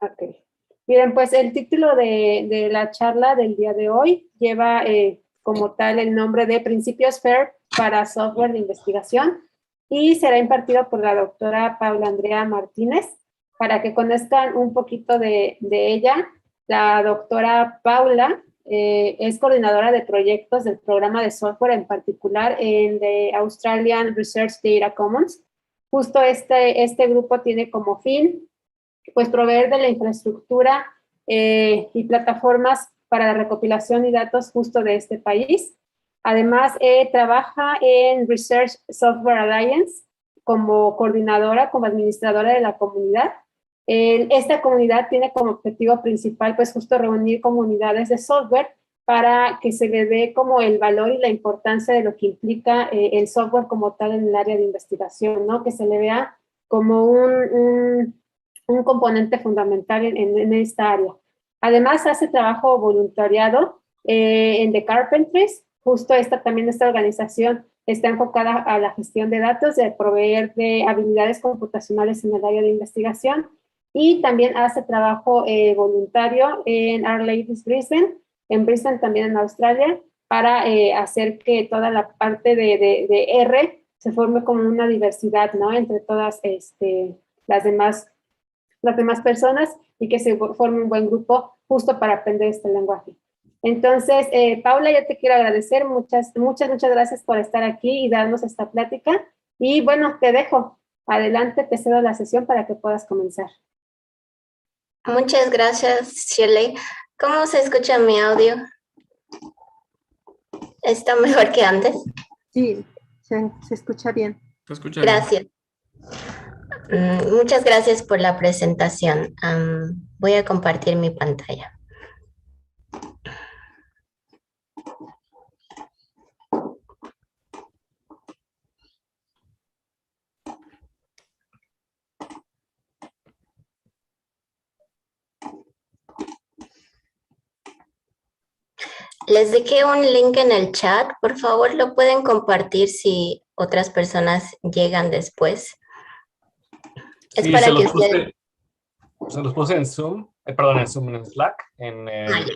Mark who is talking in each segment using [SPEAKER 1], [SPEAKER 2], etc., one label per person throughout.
[SPEAKER 1] Ok. Miren, pues el título de la charla del día de hoy lleva como tal el nombre de Principios FAIR para Software de Investigación y será impartido por la doctora Paula Andrea Martínez. Para que conozcan un poquito de ella, la doctora Paula es coordinadora de proyectos del programa de software, en particular en the Australian Research Data Commons. Justo este grupo tiene como fin pues proveer de la infraestructura y plataformas para la recopilación y datos justo de este país. Además, trabaja en Research Software Alliance como coordinadora, como administradora de la comunidad. Esta comunidad tiene como objetivo principal, pues justo reunir comunidades de software para que se le dé como el valor y la importancia de lo que implica el software como tal en el área de investigación, ¿no? Que se le vea como un componente fundamental en esta área. Además, hace trabajo voluntariado en The Carpentries. Justo esta organización está enfocada a la gestión de datos, de proveer de habilidades computacionales en el área de investigación, y también hace trabajo voluntario en Our Ladies Brisbane, en Brisbane también en Australia, para hacer que toda la parte de R se forme como una diversidad, ¿no? Entre todas las demás personas, y que se forme un buen grupo justo para aprender este lenguaje. Entonces, Paula, yo te quiero agradecer, muchas gracias por estar aquí y darnos esta plática. Y bueno, te dejo. Adelante, te cedo la sesión para que puedas comenzar.
[SPEAKER 2] Muchas gracias, Shirley. ¿Cómo se escucha mi audio? ¿Está mejor que antes?
[SPEAKER 3] Sí, se escucha bien.
[SPEAKER 4] Se escucha
[SPEAKER 2] gracias. Muchas gracias por la presentación. Voy a compartir mi pantalla. Les dejé un link en el chat. Por favor, lo pueden compartir si otras personas llegan después. Es
[SPEAKER 4] Sí,
[SPEAKER 2] para que ustedes...
[SPEAKER 4] Se los puse en Zoom, en Slack, en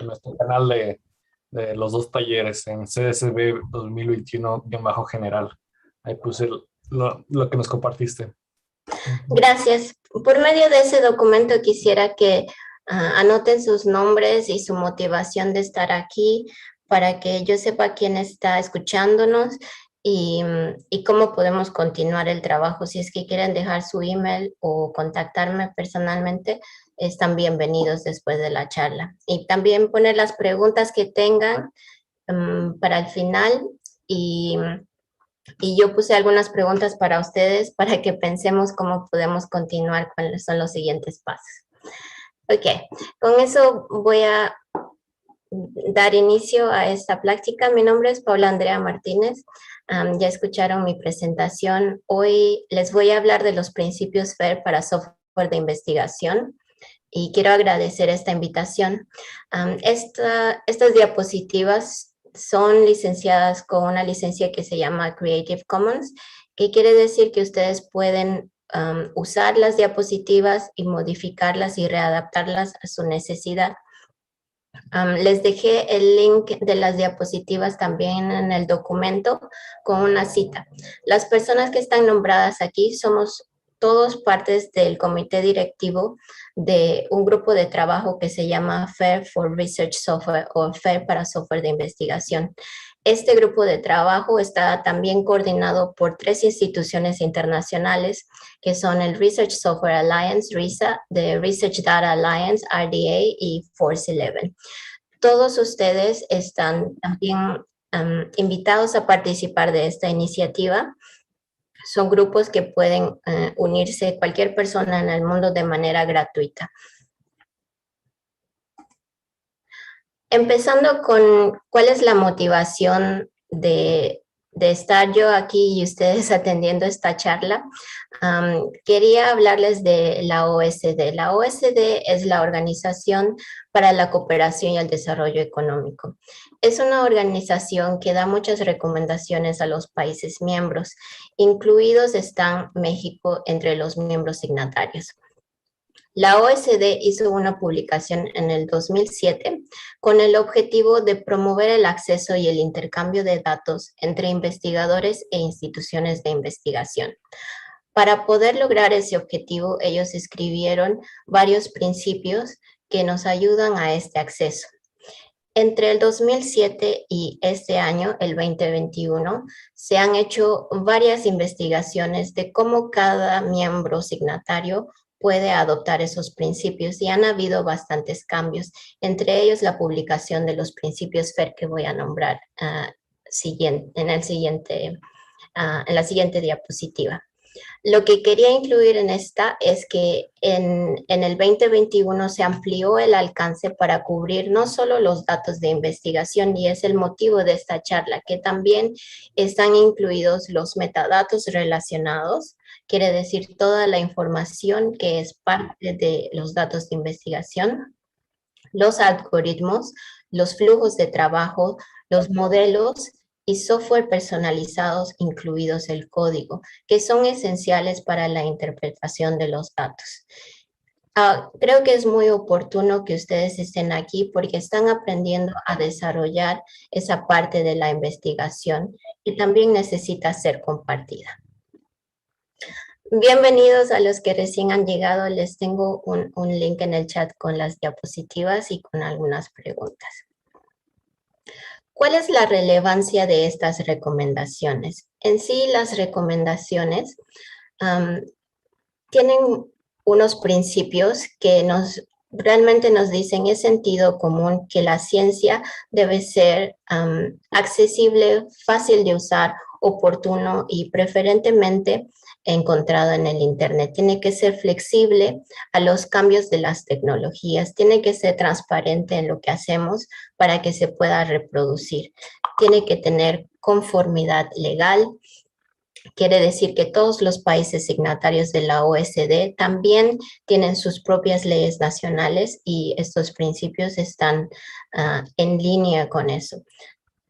[SPEAKER 4] nuestro canal de los dos talleres, en CSB 2021-general. Ahí puse lo que nos compartiste.
[SPEAKER 2] Gracias. Por medio de ese documento quisiera que anoten sus nombres y su motivación de estar aquí, para que yo sepa quién está escuchándonos y cómo podemos continuar el trabajo. Si es que quieren dejar su email o contactarme personalmente, están bienvenidos después de la charla. Y también poner las preguntas que tengan para el final, y yo puse algunas preguntas para ustedes para que pensemos cómo podemos continuar, cuáles son los siguientes pasos. Ok, con eso voy a dar inicio a esta plática. Mi nombre es Paula Andrea Martínez. Ya escucharon mi presentación. Hoy les voy a hablar de los principios FAIR para software de investigación, y quiero agradecer esta invitación. Estas diapositivas son licenciadas con una licencia que se llama Creative Commons, que quiere decir que ustedes pueden usar las diapositivas y modificarlas y readaptarlas a su necesidad. Les dejé el link de las diapositivas también en el documento con una cita. Las personas que están nombradas aquí somos todos partes del comité directivo de un grupo de trabajo que se llama FAIR for Research Software, o FAIR para software de investigación. Este grupo de trabajo está también coordinado por 3 instituciones internacionales, que son el Research Software Alliance, RISA, the Research Data Alliance, RDA, y Force 11. Todos ustedes están también invitados a participar de esta iniciativa. Son grupos que pueden unirse cualquier persona en el mundo de manera gratuita. Empezando con cuál es la motivación de estar yo aquí y ustedes atendiendo esta charla, quería hablarles de la OSD. La OSD es la Organización para la Cooperación y el Desarrollo Económico. Es una organización que da muchas recomendaciones a los países miembros, incluidos están México entre los miembros signatarios. La OSD hizo una publicación en el 2007 con el objetivo de promover el acceso y el intercambio de datos entre investigadores e instituciones de investigación. Para poder lograr ese objetivo, ellos escribieron varios principios que nos ayudan a este acceso. Entre el 2007 y este año, el 2021, se han hecho varias investigaciones de cómo cada miembro signatario puede adoptar esos principios y han habido bastantes cambios, entre ellos la publicación de los principios FAIR que voy a nombrar en la siguiente diapositiva. Lo que quería incluir en esta es que en el 2021 se amplió el alcance para cubrir no solo los datos de investigación, y es el motivo de esta charla, que también están incluidos los metadatos relacionados, quiere decir toda la información que es parte de los datos de investigación, los algoritmos, los flujos de trabajo, los modelos y software personalizados, incluidos el código, que son esenciales para la interpretación de los datos. Creo que es muy oportuno que ustedes estén aquí porque están aprendiendo a desarrollar esa parte de la investigación y también necesita ser compartida. Bienvenidos a los que recién han llegado. Les tengo un link en el chat con las diapositivas y con algunas preguntas. ¿Cuál es la relevancia de estas recomendaciones? En sí, las recomendaciones tienen unos principios que realmente nos dicen, es sentido común, que la ciencia debe ser accesible, fácil de usar, oportuno y preferentemente encontrado en el Internet. Tiene que ser flexible a los cambios de las tecnologías, tiene que ser transparente en lo que hacemos para que se pueda reproducir. Tiene que tener conformidad legal. Quiere decir que todos los países signatarios de la OSD también tienen sus propias leyes nacionales y estos principios están en línea con eso.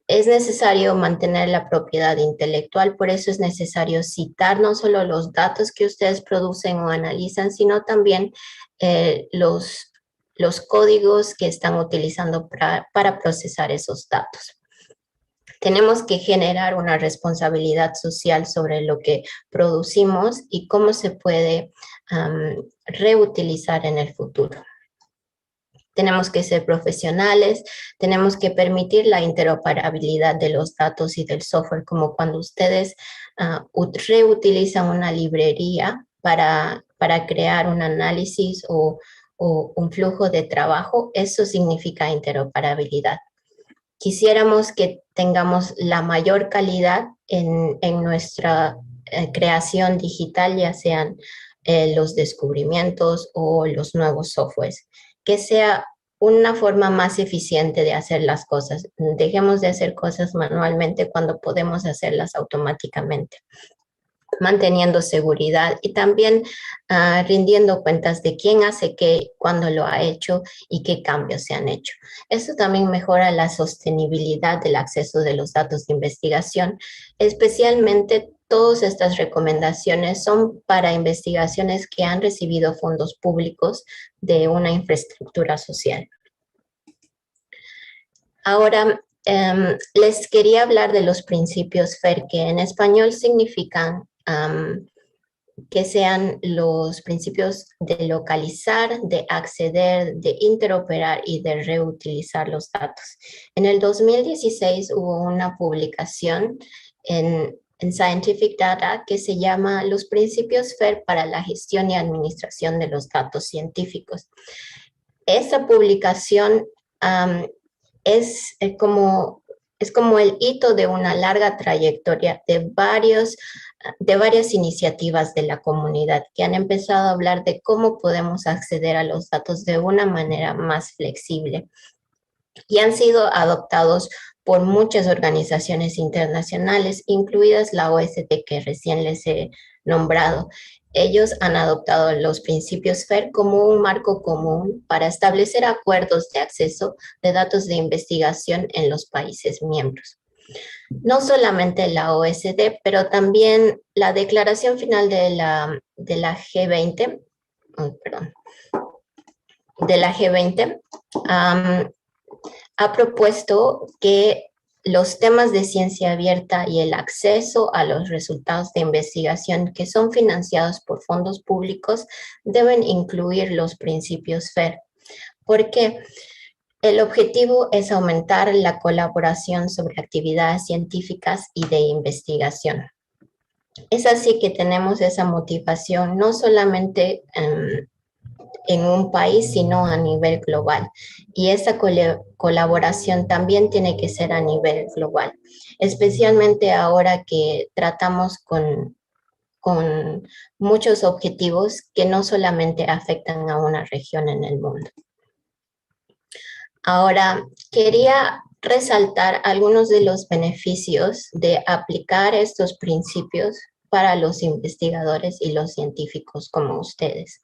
[SPEAKER 2] Es necesario mantener la propiedad intelectual, por eso es necesario citar no solo los datos que ustedes producen o analizan, sino también los códigos que están utilizando para procesar esos datos. Tenemos que generar una responsabilidad social sobre lo que producimos y cómo se puede reutilizar en el futuro. Tenemos que ser profesionales, tenemos que permitir la interoperabilidad de los datos y del software, como cuando ustedes reutilizan una librería para crear un análisis o un flujo de trabajo. Eso significa interoperabilidad. Quisiéramos que tengamos la mayor calidad en nuestra creación digital, ya sean los descubrimientos o los nuevos softwares, que sea una forma más eficiente de hacer las cosas. Dejemos de hacer cosas manualmente cuando podemos hacerlas automáticamente, manteniendo seguridad y también rindiendo cuentas de quién hace qué, cuándo lo ha hecho y qué cambios se han hecho. Eso también mejora la sostenibilidad del acceso de los datos de investigación. Especialmente todas estas recomendaciones son para investigaciones que han recibido fondos públicos de una infraestructura social. Ahora, les quería hablar de los principios FAIR, que en español significan que sean los principios de localizar, de acceder, de interoperar y de reutilizar los datos. En el 2016 hubo una publicación en Scientific Data que se llama Los principios FAIR para la gestión y administración de los datos científicos. Esta publicación es como el hito de una larga trayectoria de varias iniciativas de la comunidad que han empezado a hablar de cómo podemos acceder a los datos de una manera más flexible y han sido adoptados por muchas organizaciones internacionales, incluidas la OSD que recién les he nombrado. Ellos han adoptado los principios FAIR como un marco común para establecer acuerdos de acceso de datos de investigación en los países miembros. No solamente la OSD, pero también la declaración final de la G20 perdón, de la G20, ha propuesto que los temas de ciencia abierta y el acceso a los resultados de investigación que son financiados por fondos públicos deben incluir los principios FAIR. ¿Por qué? El objetivo es aumentar la colaboración sobre actividades científicas y de investigación. Es así que tenemos esa motivación no solamente en un país, sino a nivel global. Y esa colaboración también tiene que ser a nivel global, especialmente ahora que tratamos con muchos objetivos que no solamente afectan a una región en el mundo. Ahora, quería resaltar algunos de los beneficios de aplicar estos principios para los investigadores y los científicos como ustedes.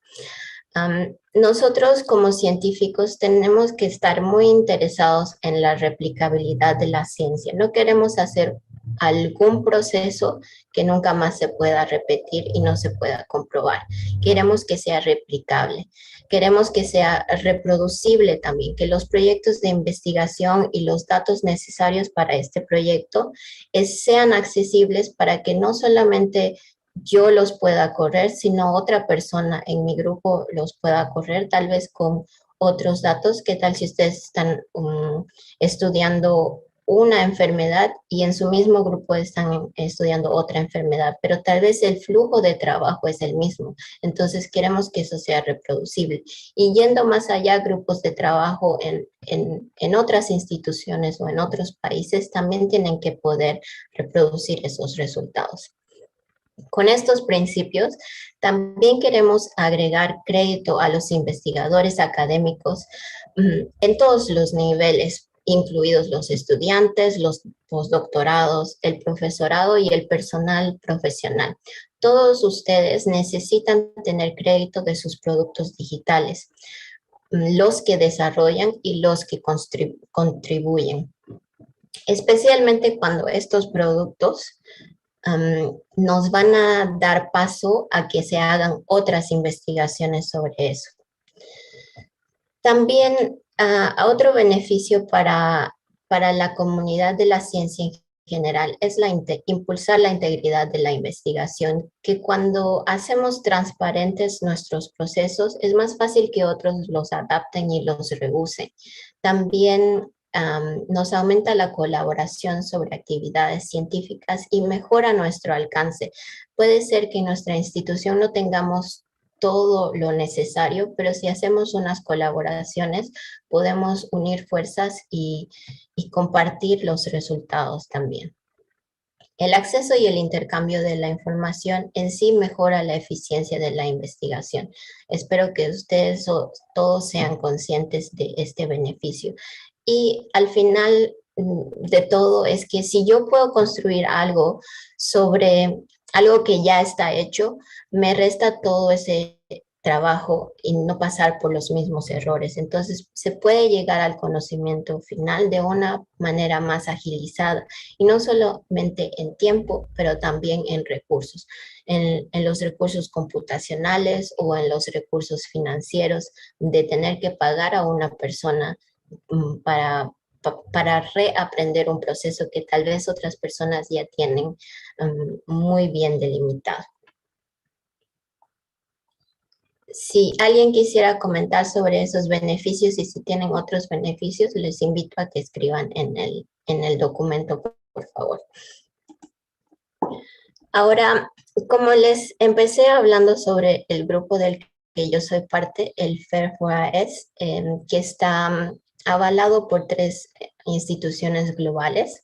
[SPEAKER 2] Nosotros como científicos tenemos que estar muy interesados en la replicabilidad de la ciencia. No queremos hacer algún proceso que nunca más se pueda repetir y no se pueda comprobar. Queremos que sea replicable. Queremos que sea reproducible también, que los proyectos de investigación y los datos necesarios para este proyecto sean accesibles para que no solamente yo los pueda correr, sino otra persona en mi grupo los pueda correr, tal vez con otros datos. ¿Qué tal si ustedes están estudiando una enfermedad y en su mismo grupo están estudiando otra enfermedad, pero tal vez el flujo de trabajo es el mismo? Entonces queremos que eso sea reproducible. Y yendo más allá, grupos de trabajo en otras instituciones o en otros países también tienen que poder reproducir esos resultados. Con estos principios, también queremos agregar crédito a los investigadores académicos en todos los niveles, incluidos los estudiantes, los postdoctorados, el profesorado y el personal profesional. Todos ustedes necesitan tener crédito de sus productos digitales, los que desarrollan y los que contribuyen, especialmente cuando estos productos nos van a dar paso a que se hagan otras investigaciones sobre eso. También otro beneficio para la comunidad de la ciencia en general es impulsar la integridad de la investigación, que cuando hacemos transparentes nuestros procesos es más fácil que otros los adapten y los reusen. También nos aumenta la colaboración sobre actividades científicas y mejora nuestro alcance. Puede ser que en nuestra institución no tengamos todo lo necesario, pero si hacemos unas colaboraciones, podemos unir fuerzas y compartir los resultados también. El acceso y el intercambio de la información en sí mejora la eficiencia de la investigación. Espero que ustedes todos sean conscientes de este beneficio. Y al final de todo es que si yo puedo construir algo sobre algo que ya está hecho, me resta todo ese trabajo y no pasar por los mismos errores. Entonces se puede llegar al conocimiento final de una manera más agilizada y no solamente en tiempo, pero también en recursos, en los recursos computacionales o en los recursos financieros, de tener que pagar a una persona para reaprender un proceso que tal vez otras personas ya tienen muy bien delimitado. Si alguien quisiera comentar sobre esos beneficios y si tienen otros beneficios, les invito a que escriban en el documento, por favor. Ahora, como les empecé hablando sobre el grupo del que yo soy parte, el FAIR4AS, que está avalado por 3 instituciones globales,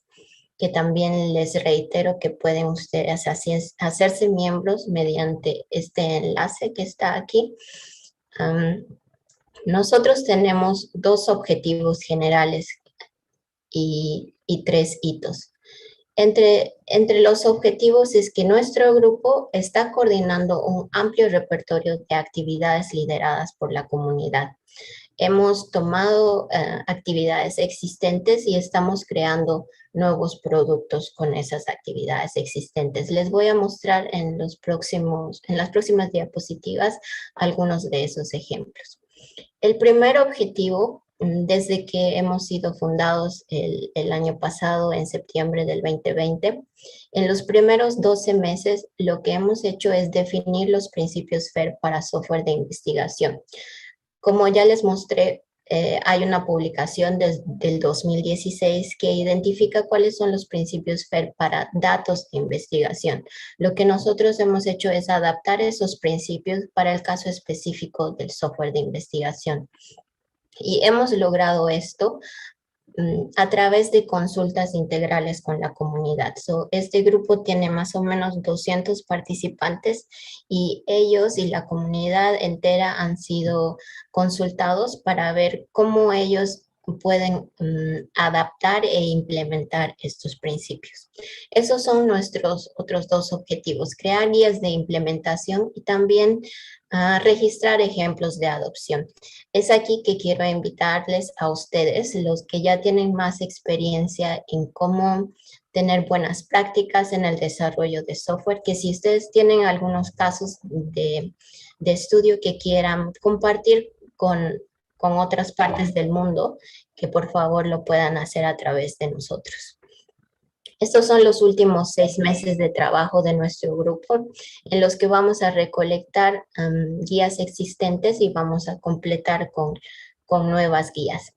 [SPEAKER 2] que también les reitero que pueden ustedes hacerse miembros mediante este enlace que está aquí. Nosotros tenemos 2 objetivos generales y 3 hitos. Entre los objetivos es que nuestro grupo está coordinando un amplio repertorio de actividades lideradas por la comunidad. hemos tomado actividades existentes y estamos creando nuevos productos con esas actividades existentes. Les voy a mostrar en las próximas diapositivas algunos de esos ejemplos. El primer objetivo, desde que hemos sido fundados el año pasado, en septiembre del 2020, en los primeros 12 meses lo que hemos hecho es definir los principios FAIR para software de investigación. Como ya les mostré, hay una publicación del 2016 que identifica cuáles son los principios FAIR para datos de investigación. Lo que nosotros hemos hecho es adaptar esos principios para el caso específico del software de investigación. Y hemos logrado esto a través de consultas integrales con la comunidad. Este grupo tiene más o menos 200 participantes y ellos y la comunidad entera han sido consultados para ver cómo ellos pueden adaptar e implementar estos principios. Esos son nuestros otros dos objetivos: crear guías de implementación y también registrar ejemplos de adopción. Es aquí que quiero invitarles a ustedes, los que ya tienen más experiencia en cómo tener buenas prácticas en el desarrollo de software, que si ustedes tienen algunos casos de estudio que quieran compartir con otras partes del mundo, que por favor lo puedan hacer a través de nosotros. Estos son los últimos 6 meses de trabajo de nuestro grupo, en los que vamos a recolectar guías existentes y vamos a completar con nuevas guías.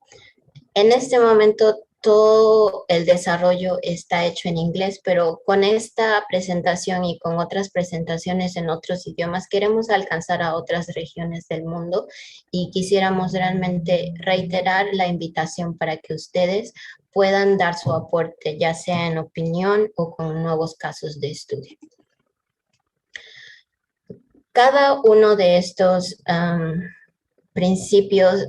[SPEAKER 2] En este momento todo el desarrollo está hecho en inglés, pero con esta presentación y con otras presentaciones en otros idiomas queremos alcanzar a otras regiones del mundo y quisiéramos realmente reiterar la invitación para que ustedes puedan dar su aporte, ya sea en opinión o con nuevos casos de estudio. Cada uno de estos principios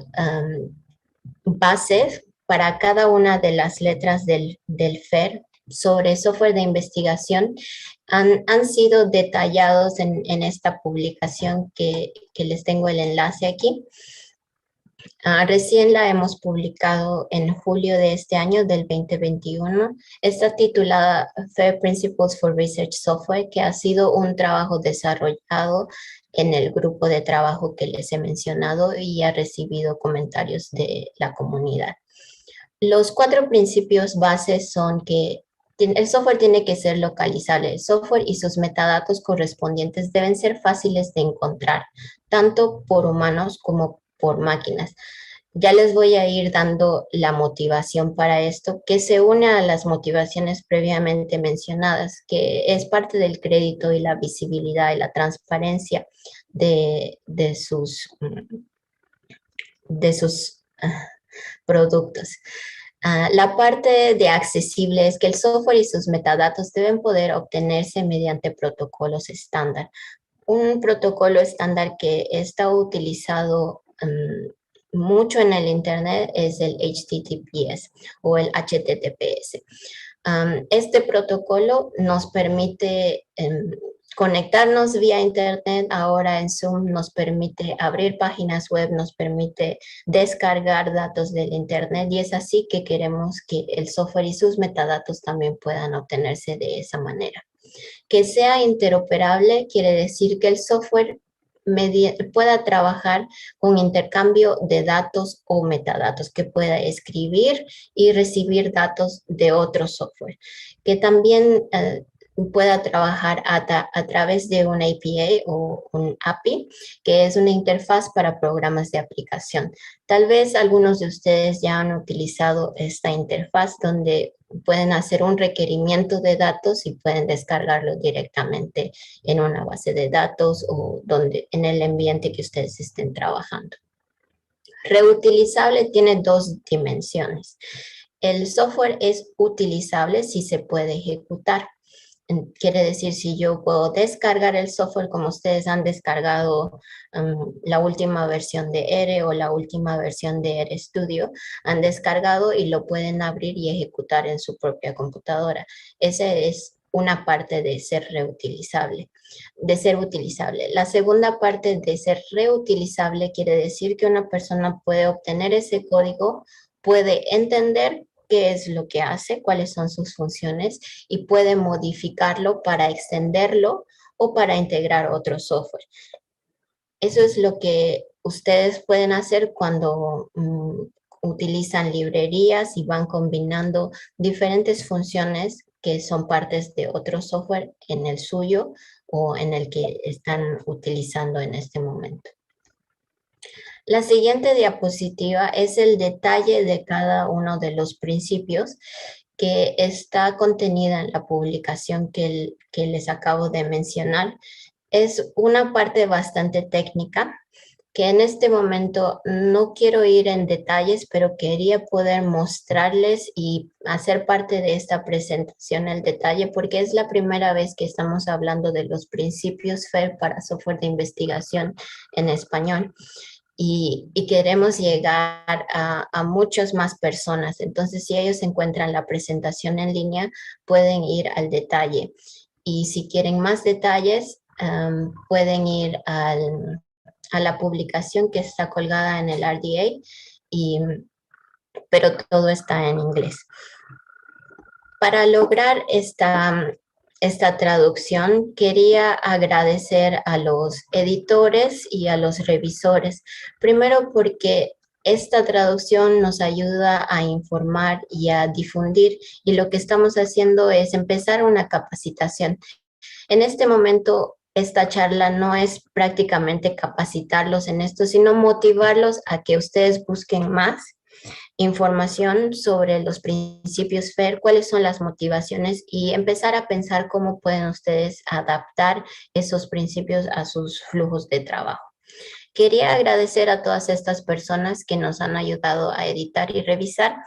[SPEAKER 2] bases para cada una de las letras del FAIR sobre software de investigación han sido detallados en esta publicación que les tengo el enlace aquí. Recién la hemos publicado en julio de este año, del 2021. Está titulada FAIR Principles for Research Software, que ha sido un trabajo desarrollado en el grupo de trabajo que les he mencionado y ha recibido comentarios de la comunidad. Los 4 principios bases son que el software tiene que ser localizable. El software y sus metadatos correspondientes deben ser fáciles de encontrar, tanto por humanos como por máquinas. Ya les voy a ir dando la motivación para esto, que se une a las motivaciones previamente mencionadas, que es parte del crédito y la visibilidad y la transparencia de sus productos. La parte de accesible es que el software y sus metadatos deben poder obtenerse mediante protocolos estándar. Un protocolo estándar que está utilizado mucho en el Internet es el HTTPS o el HTTPS. Este protocolo nos permite conectarnos vía Internet. Ahora en Zoom nos permite abrir páginas web, nos permite descargar datos del Internet, y es así que queremos que el software y sus metadatos también puedan obtenerse de esa manera. Que sea interoperable quiere decir que el software pueda trabajar con intercambio de datos o metadatos, que pueda escribir y recibir datos de otro software, que también pueda trabajar a través de una API o un API, que es una interfaz para programas de aplicación. Tal vez algunos de ustedes ya han utilizado esta interfaz donde pueden hacer un requerimiento de datos y pueden descargarlo directamente en una base de datos o en el ambiente que ustedes estén trabajando. Reutilizable tiene 2 dimensiones. El software es utilizable si se puede ejecutar. Quiere decir, si yo puedo descargar el software, como ustedes han descargado la última versión de R o la última versión de RStudio, han descargado y lo pueden abrir y ejecutar en su propia computadora. Esa es una parte de ser reutilizable. de ser utilizable. La segunda parte de ser reutilizable quiere decir que una persona puede obtener ese código, puede entender qué es lo que hace, cuáles son sus funciones y puede modificarlo para extenderlo o para integrar otro software. Eso es lo que ustedes pueden hacer cuando utilizan librerías y van combinando diferentes funciones que son partes de otro software en el suyo o en el que están utilizando en este momento. La siguiente diapositiva es el detalle de cada uno de los principios que está contenida en la publicación que les acabo de mencionar. Es una parte bastante técnica que en este momento no quiero ir en detalles, pero quería poder mostrarles y hacer parte de esta presentación el detalle, porque es la primera vez que estamos hablando de los principios FAIR para software de investigación en español. Y queremos llegar a muchas más personas. Entonces, si ellos encuentran la presentación en línea, pueden ir al detalle. Y si quieren más detalles, pueden ir a la publicación que está colgada en el RDA, pero todo está en inglés. Para lograr esta traducción, quería agradecer a los editores y a los revisores. Primero porque esta traducción nos ayuda a informar y a difundir, y lo que estamos haciendo es empezar una capacitación. En este momento, esta charla no es prácticamente capacitarlos en esto, sino motivarlos a que ustedes busquen más información sobre los principios FAIR, cuáles son las motivaciones y empezar a pensar cómo pueden ustedes adaptar esos principios a sus flujos de trabajo. Quería agradecer a todas estas personas que nos han ayudado a editar y revisar.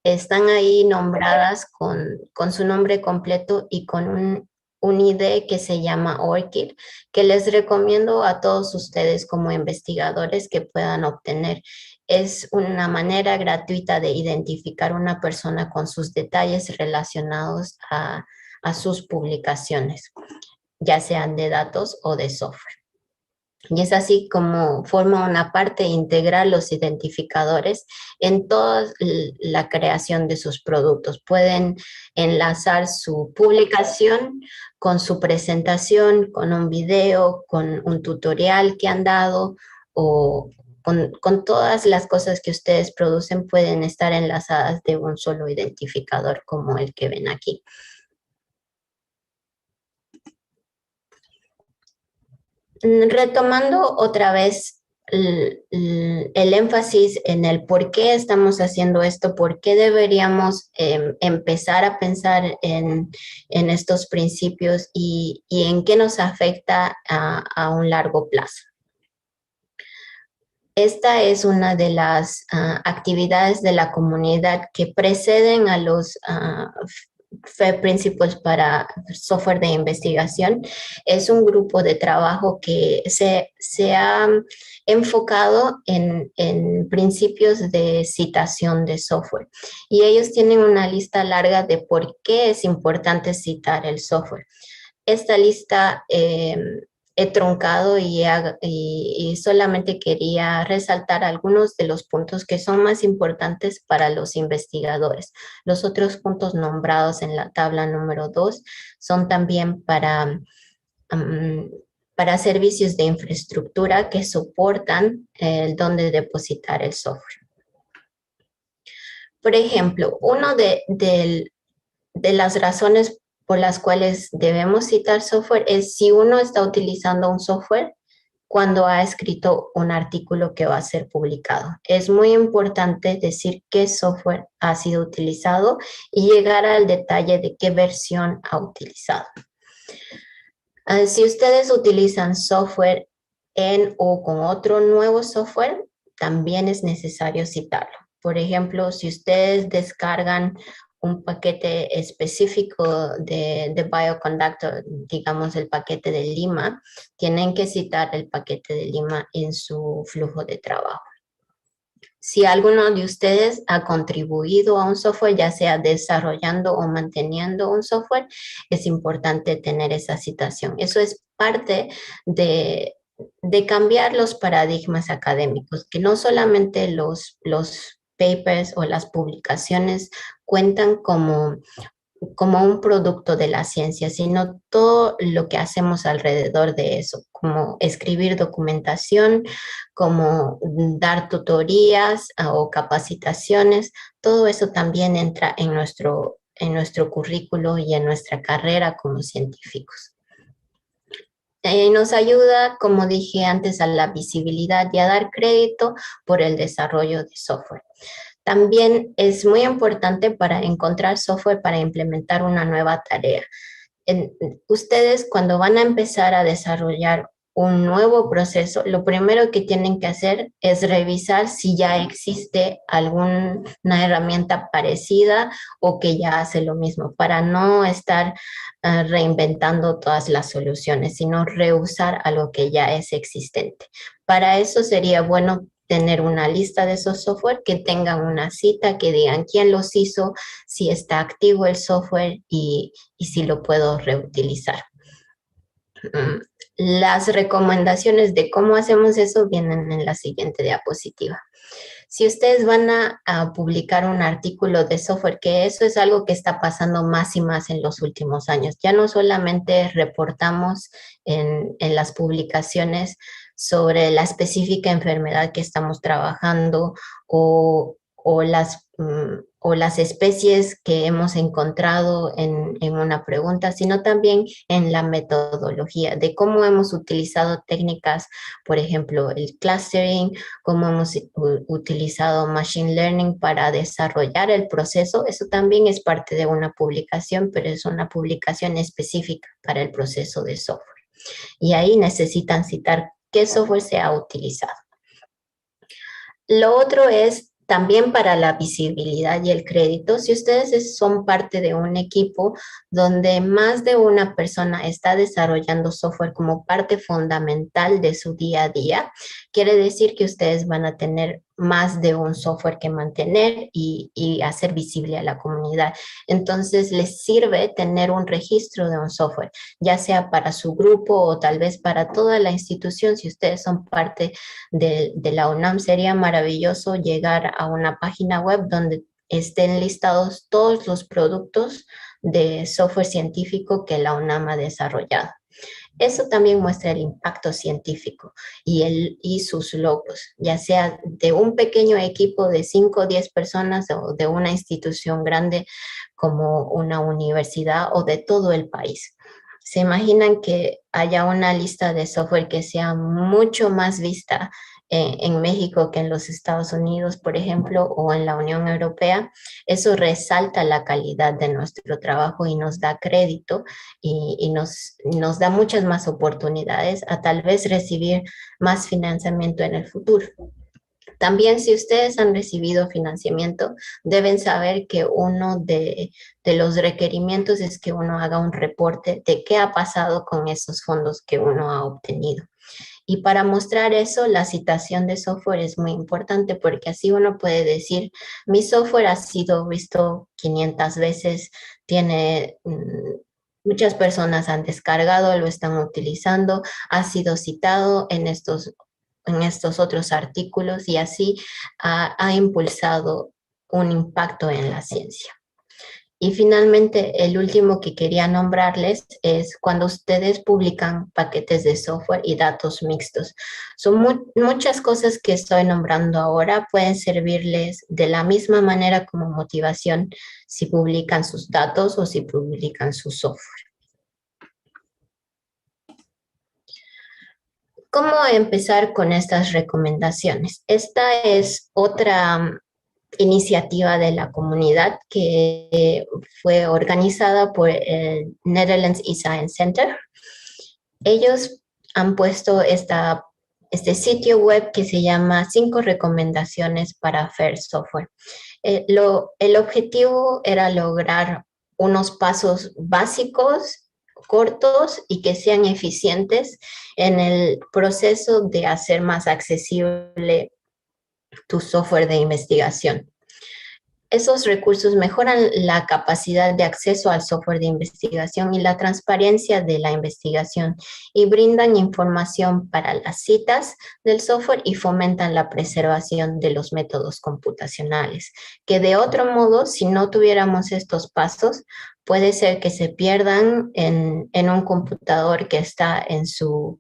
[SPEAKER 2] Están ahí nombradas con su nombre completo y con un ID que se llama ORCID, que les recomiendo a todos ustedes como investigadores que puedan obtener. Es una manera gratuita de identificar una persona con sus detalles relacionados a sus publicaciones, ya sean de datos o de software. Y es así como forma una parte integral los identificadores en toda la creación de sus productos. Pueden enlazar su publicación con su presentación, con un video, con un tutorial que han dado o con todas las cosas que ustedes producen pueden estar enlazadas de un solo identificador como el que ven aquí. Retomando otra vez el énfasis en el por qué estamos haciendo esto, por qué deberíamos empezar a pensar en estos principios y en qué nos afecta a un largo plazo. Esta es una de las actividades de la comunidad que preceden a los FAIR Principles para software de investigación. Es un grupo de trabajo que se ha enfocado en principios de citación de software. Y ellos tienen una lista larga de por qué es importante citar el software. Esta lista he truncado y solamente quería resaltar algunos de los puntos que son más importantes para los investigadores. Los otros puntos nombrados en la tabla número 2 son también para servicios de infraestructura que soportan dónde depositar el software. Por ejemplo, una de las razones por las cuales debemos citar software es si uno está utilizando un software cuando ha escrito un artículo que va a ser publicado. Es muy importante decir qué software ha sido utilizado y llegar al detalle de qué versión ha utilizado. Si ustedes utilizan software o con otro nuevo software, también es necesario citarlo. Por ejemplo, si ustedes descargan un paquete específico de Bioconductor, digamos el paquete de Lima, tienen que citar el paquete de Lima en su flujo de trabajo. Si alguno de ustedes ha contribuido a un software, ya sea desarrollando o manteniendo un software, es importante tener esa citación. Eso es parte de cambiar los paradigmas académicos, que no solamente los papers o las publicaciones cuentan como un producto de la ciencia, sino todo lo que hacemos alrededor de eso, como escribir documentación, como dar tutorías o capacitaciones, todo eso también entra en nuestro currículo y en nuestra carrera como científicos. Nos ayuda, como dije antes, a la visibilidad y a dar crédito por el desarrollo de software. También es muy importante para encontrar software para implementar una nueva tarea. Ustedes, cuando van a empezar a desarrollar un nuevo proceso, lo primero que tienen que hacer es revisar si ya existe alguna herramienta parecida o que ya hace lo mismo, para no estar reinventando todas las soluciones, sino reusar algo que ya es existente. Para eso sería bueno tener una lista de esos software que tengan una cita, que digan quién los hizo, si está activo el software y si lo puedo reutilizar. Las recomendaciones de cómo hacemos eso vienen en la siguiente diapositiva. Si ustedes van a publicar un artículo de software, que eso es algo que está pasando más y más en los últimos años, ya no solamente reportamos en las publicaciones sobre la específica enfermedad que estamos trabajando o las especies que hemos encontrado en una pregunta, sino también en la metodología de cómo hemos utilizado técnicas, por ejemplo, el clustering, cómo hemos utilizado machine learning para desarrollar el proceso. Eso también es parte de una publicación, pero es una publicación específica para el proceso de software. Y ahí necesitan citar qué software se ha utilizado. Lo otro es también para la visibilidad y el crédito. Si ustedes son parte de un equipo donde más de una persona está desarrollando software como parte fundamental de su día a día, quiere decir que ustedes van a tener más de un software que mantener y hacer visible a la comunidad. Entonces, les sirve tener un registro de un software, ya sea para su grupo o tal vez para toda la institución. Si ustedes son parte de la UNAM, sería maravilloso llegar a una página web donde estén listados todos los productos de software científico que la UNAM ha desarrollado. Eso también muestra el impacto científico y sus logros, ya sea de un pequeño equipo de 5 o 10 personas o de una institución grande como una universidad o de todo el país. ¿Se imaginan que haya una lista de software que sea mucho más vista en México que en los Estados Unidos, por ejemplo, o en la Unión Europea? Eso resalta la calidad de nuestro trabajo y nos da crédito y nos da muchas más oportunidades a tal vez recibir más financiamiento en el futuro. También, si ustedes han recibido financiamiento, deben saber que uno de los requerimientos es que uno haga un reporte de qué ha pasado con esos fondos que uno ha obtenido. Y para mostrar eso, la citación de software es muy importante, porque así uno puede decir, mi software ha sido visto 500 veces, muchas personas han descargado, lo están utilizando, ha sido citado en estos otros artículos y así ha impulsado un impacto en la ciencia. Y finalmente, el último que quería nombrarles es cuando ustedes publican paquetes de software y datos mixtos. Son muchas cosas que estoy nombrando ahora, pueden servirles de la misma manera como motivación si publican sus datos o si publican su software. ¿Cómo empezar con estas recomendaciones? Esta es otra iniciativa de la comunidad que fue organizada por el Netherlands eScience Center. Ellos han puesto este sitio web que se llama 5 recomendaciones para FAIR Software. El objetivo era lograr unos pasos básicos, cortos y que sean eficientes en el proceso de hacer más accesible tu software de investigación. Esos recursos mejoran la capacidad de acceso al software de investigación y la transparencia de la investigación y brindan información para las citas del software y fomentan la preservación de los métodos computacionales, que de otro modo, si no tuviéramos estos pasos, puede ser que se pierdan en un computador que está en su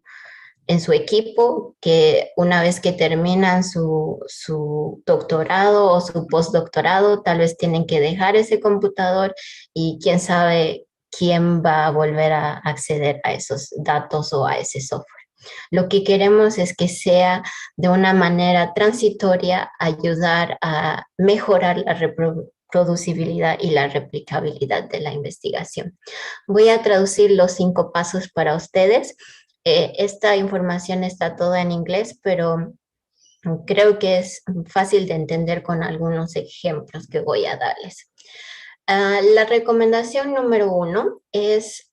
[SPEAKER 2] equipo, que una vez que terminan su doctorado o su postdoctorado, tal vez tienen que dejar ese computador y quién sabe quién va a volver a acceder a esos datos o a ese software. Lo que queremos es que sea de una manera transitoria, ayudar a mejorar la reproducibilidad y la replicabilidad de la investigación. Voy a traducir los 5 pasos para ustedes. Esta información está toda en inglés, pero creo que es fácil de entender con algunos ejemplos que voy a darles. La recomendación número 1 es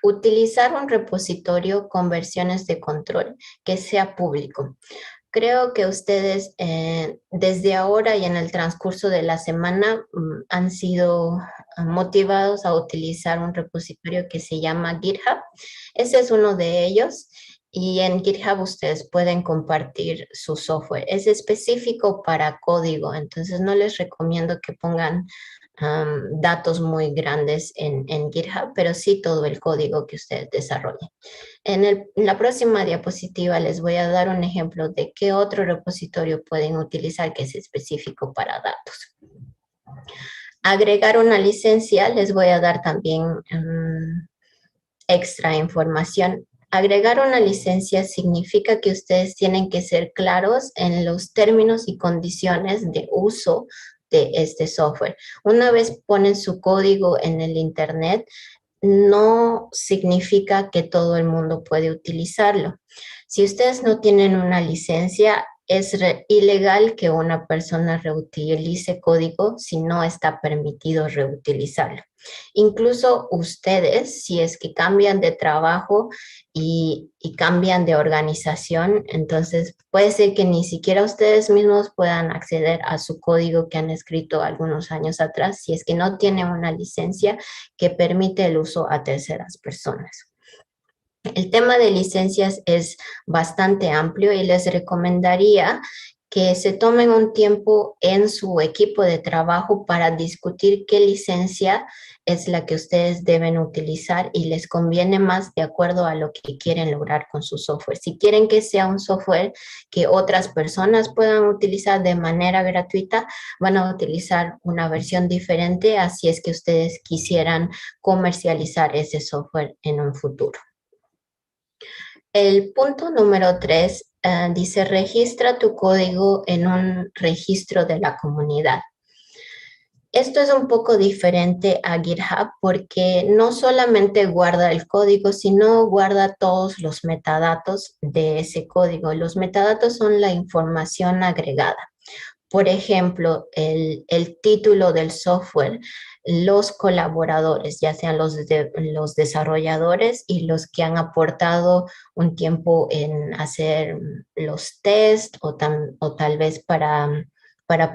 [SPEAKER 2] utilizar un repositorio con versiones de control que sea público. Creo que ustedes desde ahora y en el transcurso de la semana han sido motivados a utilizar un repositorio que se llama GitHub. Ese es uno de ellos y en GitHub ustedes pueden compartir su software. Es específico para código, entonces no les recomiendo que pongan datos muy grandes en GitHub, pero sí todo el código que ustedes desarrollen. En la próxima diapositiva les voy a dar un ejemplo de qué otro repositorio pueden utilizar que es específico para datos. Agregar una licencia, les voy a dar también extra información. Agregar una licencia significa que ustedes tienen que ser claros en los términos y condiciones de uso de este software. Una vez ponen su código en el internet, no significa que todo el mundo puede utilizarlo. Si ustedes no tienen una licencia, es ilegal que una persona reutilice código si no está permitido reutilizarlo. Incluso ustedes, si es que cambian de trabajo y cambian de organización, entonces puede ser que ni siquiera ustedes mismos puedan acceder a su código que han escrito algunos años atrás, si es que no tienen una licencia que permite el uso a terceras personas. El tema de licencias es bastante amplio y les recomendaría que se tomen un tiempo en su equipo de trabajo para discutir qué licencia es la que ustedes deben utilizar y les conviene más de acuerdo a lo que quieren lograr con su software. Si quieren que sea un software que otras personas puedan utilizar de manera gratuita, van a utilizar una versión diferente, así es que ustedes quisieran comercializar ese software en un futuro. El punto número 3 dice, registra tu código en un registro de la comunidad. Esto es un poco diferente a GitHub porque no solamente guarda el código, sino guarda todos los metadatos de ese código. Los metadatos son la información agregada. Por ejemplo, el título del software, los colaboradores, ya sean los desarrolladores y los que han aportado un tiempo en hacer los tests o tal vez para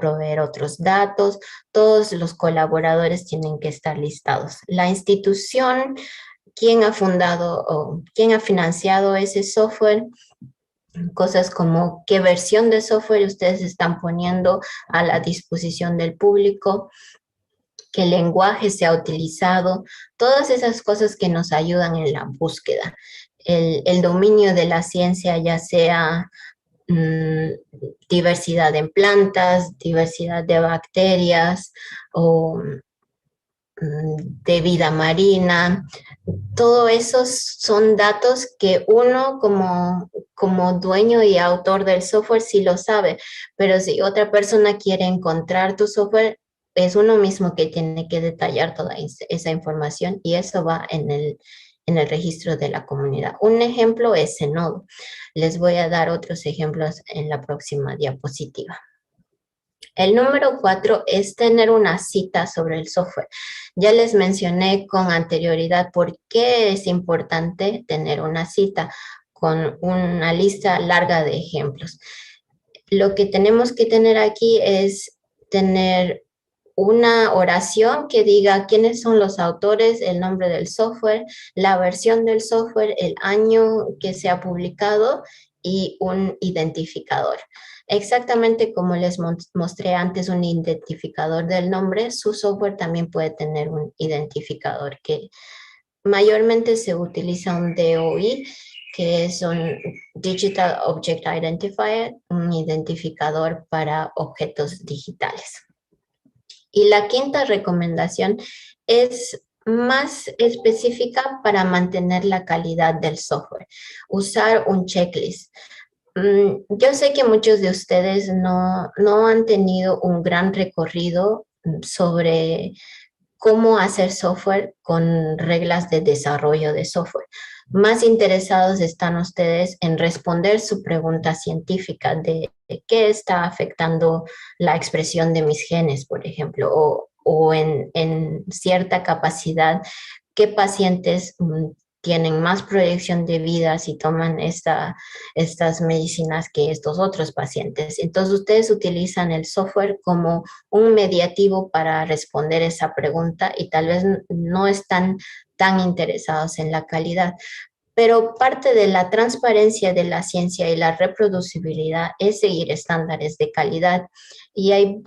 [SPEAKER 2] proveer otros datos. Todos los colaboradores tienen que estar listados. La institución, quién ha fundado o quién ha financiado ese software, cosas como qué versión de software ustedes están poniendo a la disposición del público, qué lenguaje se ha utilizado, todas esas cosas que nos ayudan en la búsqueda. El dominio de la ciencia, ya sea diversidad en plantas, diversidad de bacterias o de vida marina, todo esos son datos que uno como dueño y autor del software sí lo sabe, pero si otra persona quiere encontrar tu software, es uno mismo que tiene que detallar toda esa información y eso va en el registro de la comunidad. Un ejemplo es Zenodo. Les voy a dar otros ejemplos en la próxima diapositiva. El número 4 es tener una cita sobre el software. Ya les mencioné con anterioridad por qué es importante tener una cita con una lista larga de ejemplos. lo que tenemos que tener aquí es tener una oración que diga quiénes son los autores, el nombre del software, la versión del software, el año que se ha publicado y un identificador. Exactamente como les mostré antes un identificador del nombre, su software también puede tener un identificador que mayormente se utiliza un DOI, que es un Digital Object Identifier, un identificador para objetos digitales. Y la quinta recomendación es más específica para mantener la calidad del software. Usar un checklist. Yo sé que muchos de ustedes no han tenido un gran recorrido sobre cómo hacer software con reglas de desarrollo de software. Más interesados están ustedes en responder su pregunta científica de qué está afectando la expresión de mis genes, por ejemplo, o en cierta capacidad, qué pacientes tienen más proyección de vida si toman estas medicinas que estos otros pacientes. Entonces, ustedes utilizan el software como un mediativo para responder esa pregunta y tal vez no están tan interesados en la calidad. Pero parte de la transparencia de la ciencia y la reproducibilidad es seguir estándares de calidad. Y hay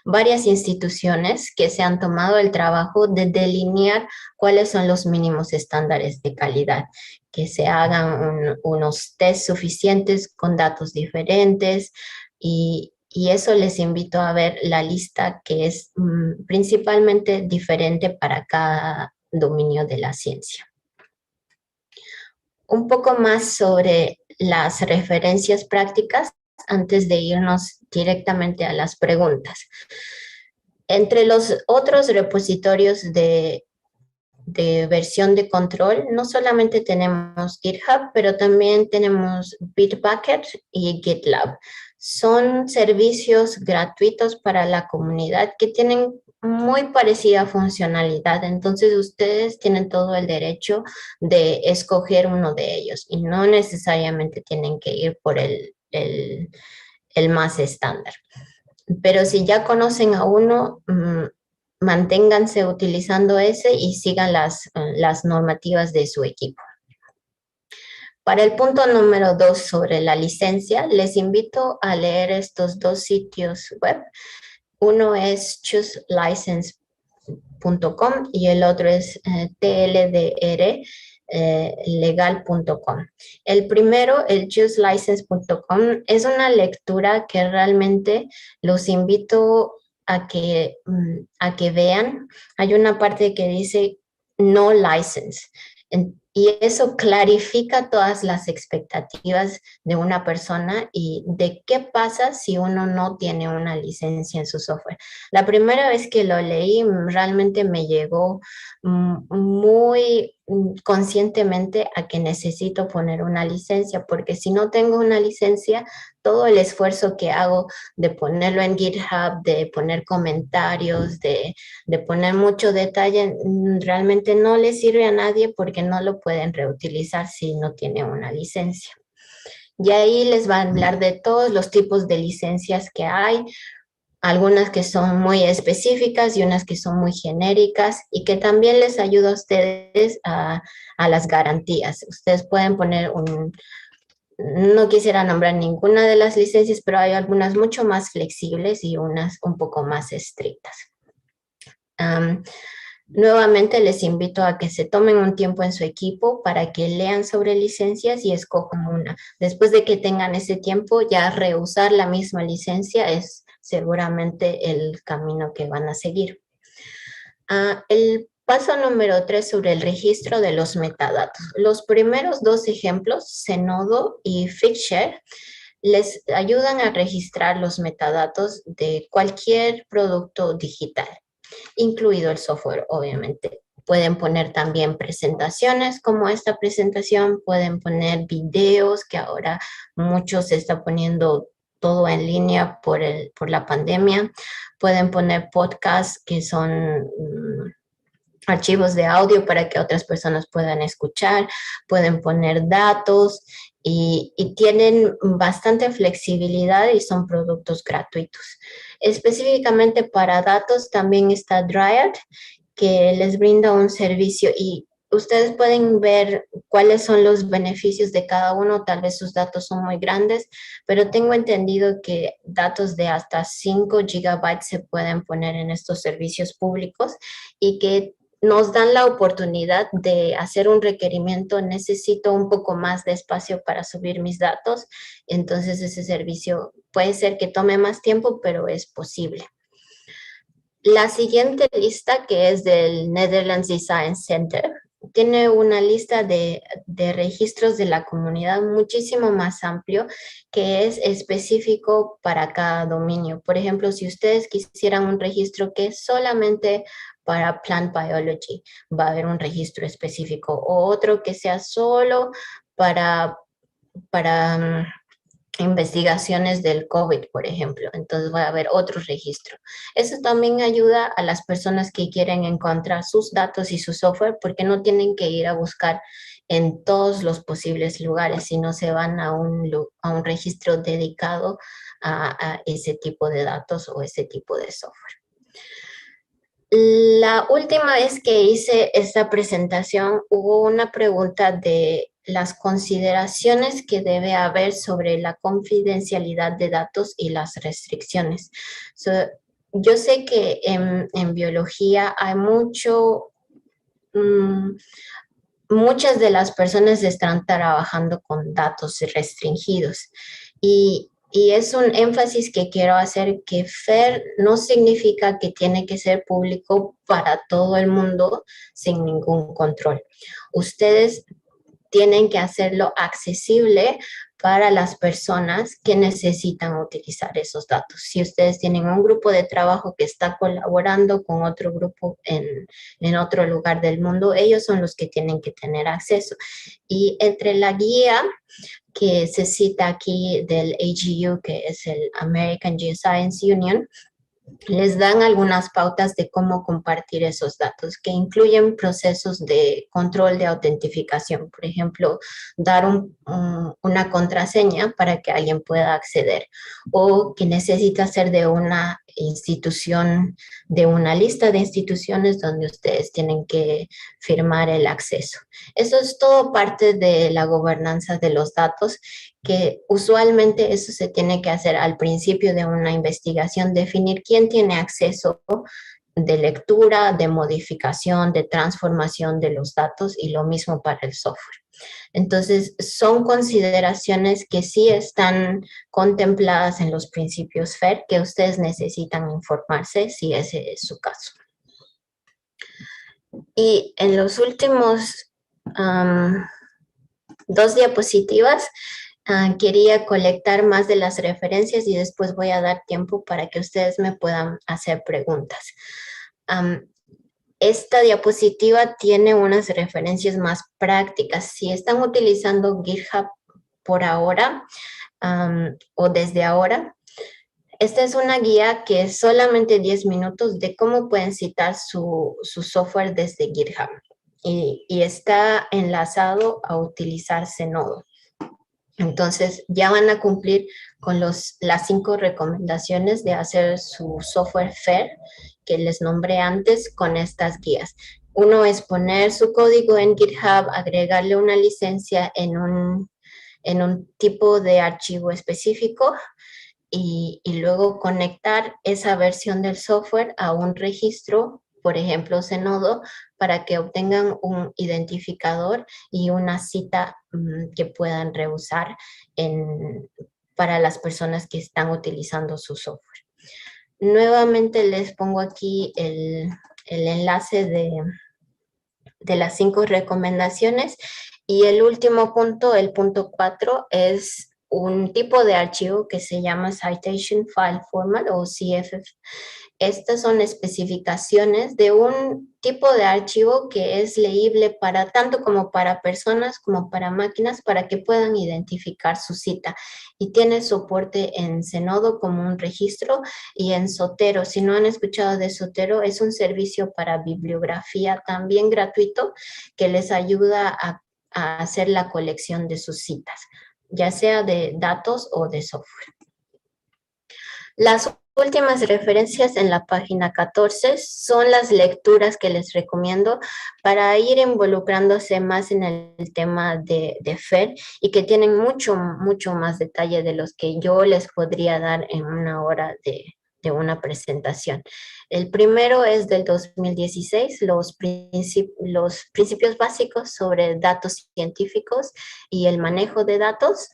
[SPEAKER 2] varias instituciones que se han tomado el trabajo de delinear cuáles son los mínimos estándares de calidad, que se hagan unos test suficientes con datos diferentes y eso les invito a ver la lista que es principalmente diferente para cada dominio de la ciencia. Un poco más sobre las referencias prácticas antes de irnos directamente a las preguntas. Entre los otros repositorios de versión de control, no solamente tenemos GitHub, pero también tenemos Bitbucket y GitLab. Son servicios gratuitos para la comunidad que tienen muy parecida funcionalidad, entonces ustedes tienen todo el derecho de escoger uno de ellos y no necesariamente tienen que ir por el más estándar. Pero si ya conocen a uno, manténganse utilizando ese y sigan las normativas de su equipo. Para el punto número 2 sobre la licencia, les invito a leer estos dos sitios web. Uno es chooselicense.com y el otro es tldr.legal.com. El primero, el chooselicense.com, es una lectura que realmente los invito a que vean. Hay una parte que dice no license. Y eso clarifica todas las expectativas de una persona y de qué pasa si uno no tiene una licencia en su software. La primera vez que lo leí realmente me llegó muy conscientemente a que necesito poner una licencia, porque si no tengo una licencia, todo el esfuerzo que hago de ponerlo en GitHub, de poner comentarios, de poner mucho detalle, realmente no le sirve a nadie porque no lo pueden reutilizar si no tiene una licencia. Y ahí les va a hablar de todos los tipos de licencias que hay, algunas que son muy específicas y unas que son muy genéricas y que también les ayuda a ustedes a las garantías. Ustedes pueden poner no quisiera nombrar ninguna de las licencias, pero hay algunas mucho más flexibles y unas un poco más estrictas. Nuevamente les invito a que se tomen un tiempo en su equipo para que lean sobre licencias y escojan una. Después de que tengan ese tiempo, ya reusar la misma licencia es seguramente el camino que van a seguir. El paso número 3 sobre el registro de los metadatos. Los primeros dos ejemplos, Zenodo y Figshare, les ayudan a registrar los metadatos de cualquier producto digital, incluido el software, obviamente. Pueden poner también presentaciones como esta presentación, pueden poner videos, que ahora muchos se está poniendo todo en línea por la pandemia. Pueden poner podcasts que son archivos de audio para que otras personas puedan escuchar. Pueden poner datos y tienen bastante flexibilidad y son productos gratuitos. Específicamente para datos también está Dryad, que les brinda un servicio y ustedes pueden ver cuáles son los beneficios de cada uno. Tal vez sus datos son muy grandes, pero tengo entendido que datos de hasta 5 gigabytes se pueden poner en estos servicios públicos y que nos dan la oportunidad de hacer un requerimiento. Necesito un poco más de espacio para subir mis datos. Entonces ese servicio puede ser que tome más tiempo, pero es posible. La siguiente lista, que es del Netherlands Design Center, tiene una lista de registros de la comunidad muchísimo más amplio, que es específico para cada dominio. Por ejemplo, si ustedes quisieran un registro que es solamente para Plant Biology, va a haber un registro específico, o otro que sea solo para investigaciones del COVID, por ejemplo. Entonces va a haber otro registro. Eso también ayuda a las personas que quieren encontrar sus datos y su software, porque no tienen que ir a buscar en todos los posibles lugares, sino se van a un registro dedicado a ese tipo de datos o ese tipo de software. La última vez que hice esta presentación hubo una pregunta de las consideraciones que debe haber sobre la confidencialidad de datos y las restricciones. Yo sé que en biología hay muchas de las personas están trabajando con datos restringidos y es un énfasis que quiero hacer, que FAIR no significa que tiene que ser público para todo el mundo sin ningún control. Ustedes tienen que hacerlo accesible para las personas que necesitan utilizar esos datos. Si ustedes tienen un grupo de trabajo que está colaborando con otro grupo en otro lugar del mundo, ellos son los que tienen que tener acceso. Y entre la guía que se cita aquí del AGU, que es el American Geoscience Union, les dan algunas pautas de cómo compartir esos datos, que incluyen procesos de control de autentificación. Por ejemplo, dar una contraseña para que alguien pueda acceder, o que necesita ser de una institución, de una lista de instituciones donde ustedes tienen que firmar el acceso. Eso es todo parte de la gobernanza de los datos, que usualmente eso se tiene que hacer al principio de una investigación, definir quién tiene acceso de lectura, de modificación, de transformación de los datos, y lo mismo para el software. Entonces, son consideraciones que sí están contempladas en los principios FAIR, que ustedes necesitan informarse si ese es su caso. Y en los últimos 2 diapositivas, quería colectar más de las referencias y después voy a dar tiempo para que ustedes me puedan hacer preguntas. Esta diapositiva tiene unas referencias más prácticas. Si están utilizando GitHub por ahora o desde ahora, esta es una guía que es solamente 10 minutos de cómo pueden citar su software desde GitHub. Y está enlazado a utilizar Zenodo. Entonces, ya van a cumplir con las 5 recomendaciones de hacer su software FAIR, que les nombré antes, con estas guías. Uno es poner su código en GitHub, agregarle una licencia en un tipo de archivo específico y luego conectar esa versión del software a un registro, por ejemplo, Zenodo, para que obtengan un identificador y una cita que puedan reusar para las personas que están utilizando su software. Nuevamente les pongo aquí el enlace de las 5 recomendaciones, y el último punto, el punto 4, es un tipo de archivo que se llama Citation File Format o CFF. Estas son especificaciones de un tipo de archivo que es leíble para tanto como para personas como para máquinas, para que puedan identificar su cita. Y tiene soporte en Zenodo como un registro y en Zotero. Si no han escuchado de Zotero, es un servicio para bibliografía también gratuito que les ayuda a hacer la colección de sus citas. ya sea de datos o de software. Las últimas referencias en la página 14 son las lecturas que les recomiendo para ir involucrándose más en el tema de FAIR y que tienen mucho más detalle de los que yo les podría dar en una hora de una presentación. El primero es del 2016, los principios básicos sobre datos científicos y el manejo de datos,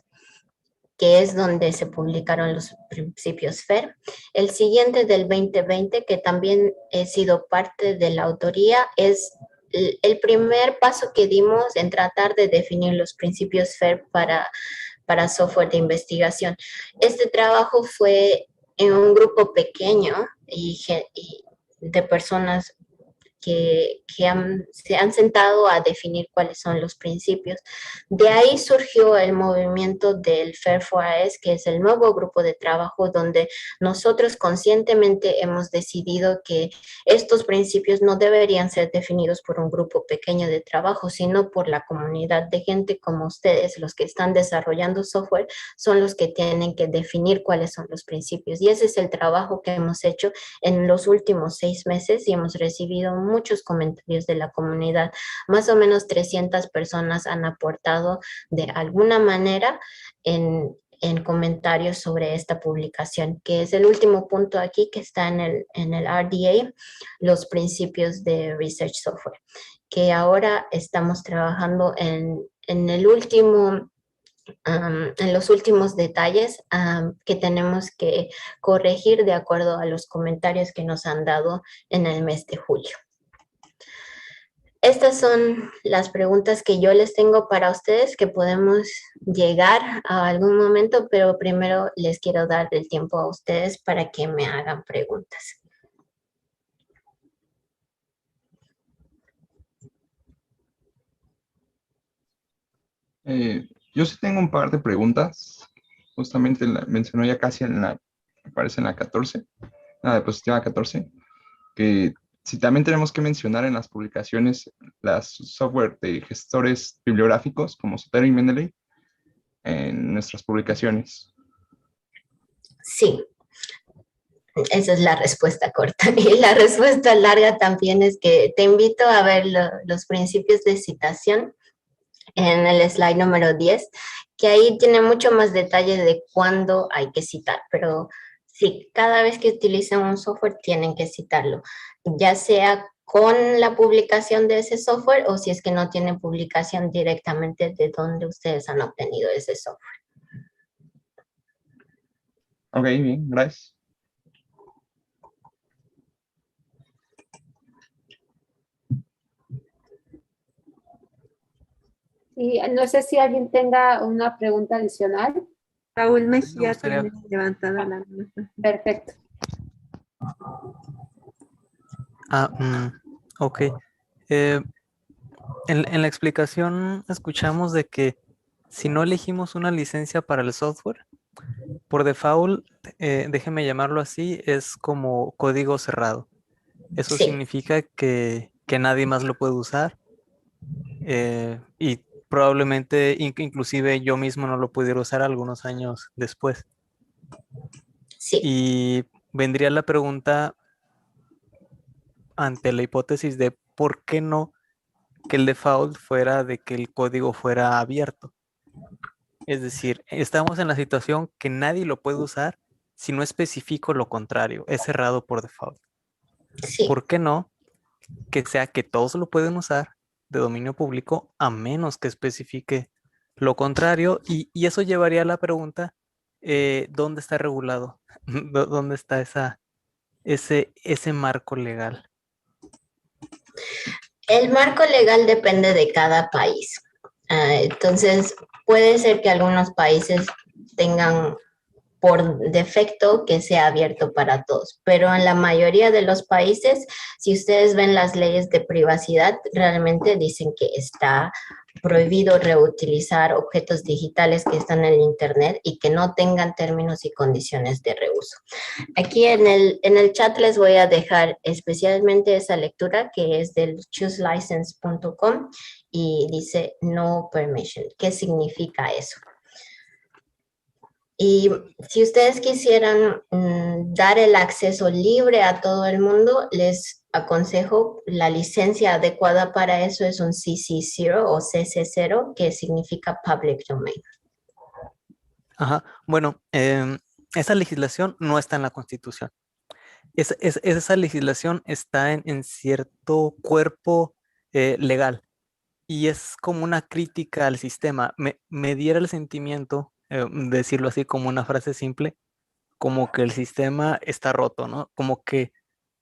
[SPEAKER 2] que es donde se publicaron los principios FAIR. El siguiente del 2020, que también he sido parte de la autoría, es el primer paso que dimos en tratar de definir los principios FAIR para software de investigación. Este trabajo fue en un grupo pequeño y de personas que se han sentado a definir cuáles son los principios. De ahí surgió el movimiento del FAIR for IAS, que es el nuevo grupo de trabajo donde nosotros conscientemente hemos decidido que estos principios no deberían ser definidos por un grupo pequeño de trabajo, sino por la comunidad de gente como ustedes, los que están desarrollando software, son los que tienen que definir cuáles son los principios. Y ese es el trabajo que hemos hecho en los últimos 6 meses y hemos recibido muchos comentarios de la comunidad. Más o menos 300 personas han aportado de alguna manera en comentarios sobre esta publicación, que es el último punto aquí que está en el RDA, los principios de Research Software, que ahora estamos trabajando en los últimos detalles que tenemos que corregir de acuerdo a los comentarios que nos han dado en el mes de julio. Estas son las preguntas que yo les tengo para ustedes, que podemos llegar a algún momento, pero primero les quiero dar el tiempo a ustedes para que me hagan preguntas.
[SPEAKER 5] Yo sí tengo un par de preguntas. Justamente mencionó ya casi aparece en la 14, la diapositiva 14, que si también tenemos que mencionar en las publicaciones las software de gestores bibliográficos como Zotero y Mendeley en nuestras publicaciones.
[SPEAKER 2] Sí, esa es la respuesta corta. Y la respuesta larga también es que te invito a ver los principios de citación en el slide número 10, que ahí tiene mucho más detalle de cuándo hay que citar, pero sí, cada vez que utilizan un software tienen que citarlo, ya sea con la publicación de ese software o si es que no tienen publicación directamente de donde ustedes han obtenido ese software.
[SPEAKER 5] Ok, bien, gracias.
[SPEAKER 1] Y no sé si alguien tenga una pregunta adicional.
[SPEAKER 3] Raúl Mejía
[SPEAKER 6] gustaría-
[SPEAKER 3] tiene levantada la mano.
[SPEAKER 1] Perfecto.
[SPEAKER 6] Ok. En la explicación escuchamos de que si no elegimos una licencia para el software, por default, déjeme llamarlo así, es como código cerrado. Eso
[SPEAKER 2] Sí.
[SPEAKER 6] significa que nadie más lo puede usar y probablemente inclusive yo mismo no lo pudiera usar algunos años después.
[SPEAKER 2] Sí.
[SPEAKER 6] Y vendría la pregunta ante la hipótesis de por qué no que el default fuera de que el código fuera abierto. Es decir, estamos en la situación que nadie lo puede usar si no especifico lo contrario, es cerrado por default.
[SPEAKER 2] Sí.
[SPEAKER 6] ¿Por qué no que sea que todos lo pueden usar de dominio público a menos que especifique lo contrario? Y eso llevaría a la pregunta, ¿dónde está regulado? ¿Dónde está ese marco legal?
[SPEAKER 2] El marco legal depende de cada país. Entonces, puede ser que algunos países tengan por defecto que sea abierto para todos, pero en la mayoría de los países, si ustedes ven las leyes de privacidad, realmente dicen que está prohibido reutilizar objetos digitales que están en el Internet y que no tengan términos y condiciones de reuso. Aquí en el chat les voy a dejar especialmente esa lectura que es del chooselicense.com y dice no permission. ¿Qué significa eso? Y si ustedes quisieran dar el acceso libre a todo el mundo, les aconsejo la licencia adecuada para eso es un CC0 o CC0, que significa Public Domain.
[SPEAKER 6] Ajá. Bueno, esa legislación no está en la Constitución. Esa legislación está en cierto cuerpo legal y es como una crítica al sistema. Me diera el sentimiento, decirlo así como una frase simple, como que el sistema está roto, ¿no? Como que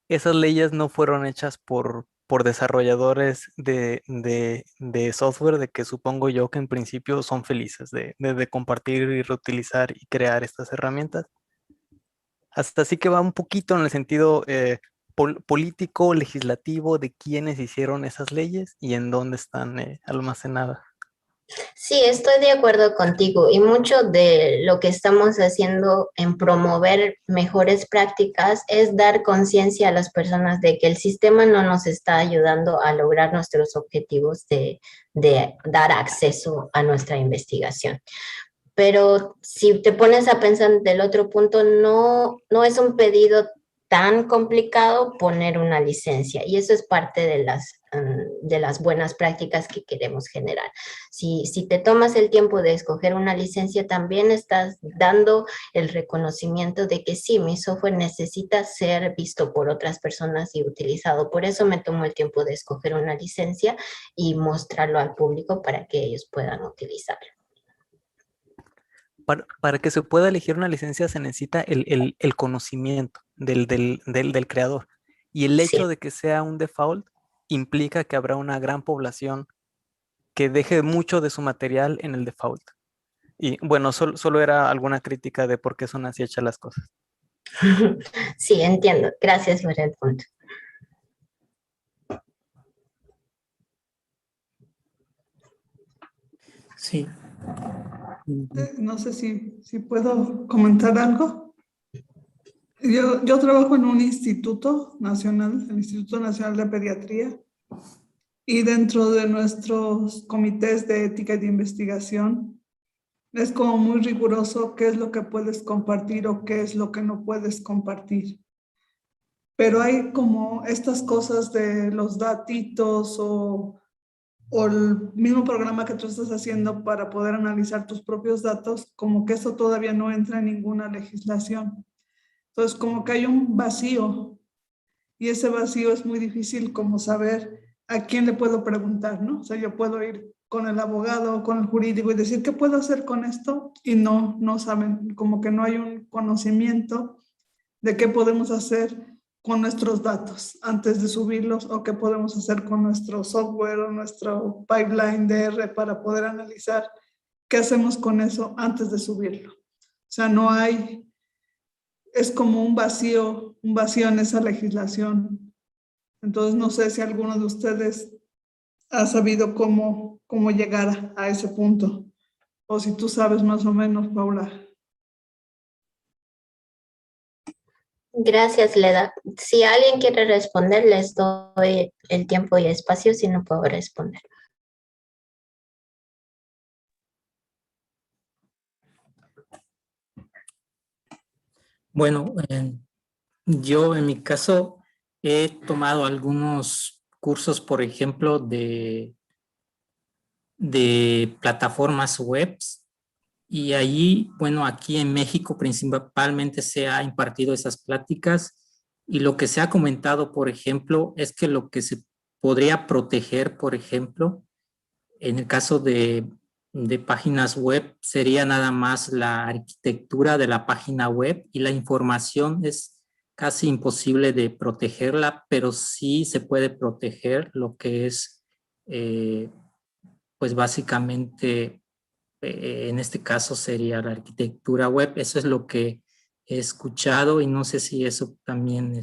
[SPEAKER 6] esas leyes no fueron hechas por desarrolladores de software, de que supongo yo que en principio son felices de compartir y reutilizar y crear estas herramientas. Hasta así que va un poquito en el sentido político, legislativo, de quiénes hicieron esas leyes y en dónde están almacenadas.
[SPEAKER 2] Sí, estoy de acuerdo contigo y mucho de lo que estamos haciendo en promover mejores prácticas es dar conciencia a las personas de que el sistema no nos está ayudando a lograr nuestros objetivos de dar acceso a nuestra investigación. Pero si te pones a pensar del otro punto, no es un pedido tan complicado poner una licencia y eso es parte de las buenas prácticas que queremos generar. Si te tomas el tiempo de escoger una licencia, también estás dando el reconocimiento de que sí, mi software necesita ser visto por otras personas y utilizado. Por eso me tomo el tiempo de escoger una licencia y mostrarlo al público para que ellos puedan utilizarlo.
[SPEAKER 6] Para que se pueda elegir una licencia se necesita el conocimiento del creador. Y el hecho de que sea un default implica que habrá una gran población que deje mucho de su material en el default. Y bueno, solo era alguna crítica de por qué son así hechas las cosas.
[SPEAKER 2] Sí, entiendo. Gracias por el punto.
[SPEAKER 7] Sí.
[SPEAKER 8] No sé si puedo comentar algo. Yo trabajo en un instituto nacional, el Instituto Nacional de Pediatría, y dentro de nuestros comités de ética y de investigación es como muy riguroso qué es lo que puedes compartir o qué es lo que no puedes compartir. Pero hay como estas cosas de los datitos o el mismo programa que tú estás haciendo para poder analizar tus propios datos, como que eso todavía no entra en ninguna legislación. Entonces, como que hay un vacío y ese vacío es muy difícil como saber a quién le puedo preguntar, ¿no? O sea, yo puedo ir con el abogado o con el jurídico y decir, ¿qué puedo hacer con esto? Y no saben, como que no hay un conocimiento de qué podemos hacer con nuestros datos antes de subirlos o qué podemos hacer con nuestro software o nuestro pipeline de R para poder analizar qué hacemos con eso antes de subirlo. O sea, no hay, es como un vacío en esa legislación. Entonces, no sé si alguno de ustedes ha sabido cómo llegar a ese punto o si tú sabes más o menos, Paula.
[SPEAKER 2] Gracias, Leda. Si alguien quiere responder, les doy el tiempo y espacio, si no puedo responder.
[SPEAKER 7] Bueno, yo en mi caso he tomado algunos cursos, por ejemplo, de plataformas web. Y allí, bueno, aquí en México principalmente se ha impartido esas pláticas y lo que se ha comentado, por ejemplo, es que lo que se podría proteger, por ejemplo, en el caso de páginas web, sería nada más la arquitectura de la página web y la información es casi imposible de protegerla, pero sí se puede proteger lo que es, pues básicamente, en este caso sería la arquitectura web. Eso es lo que he escuchado y no sé si eso también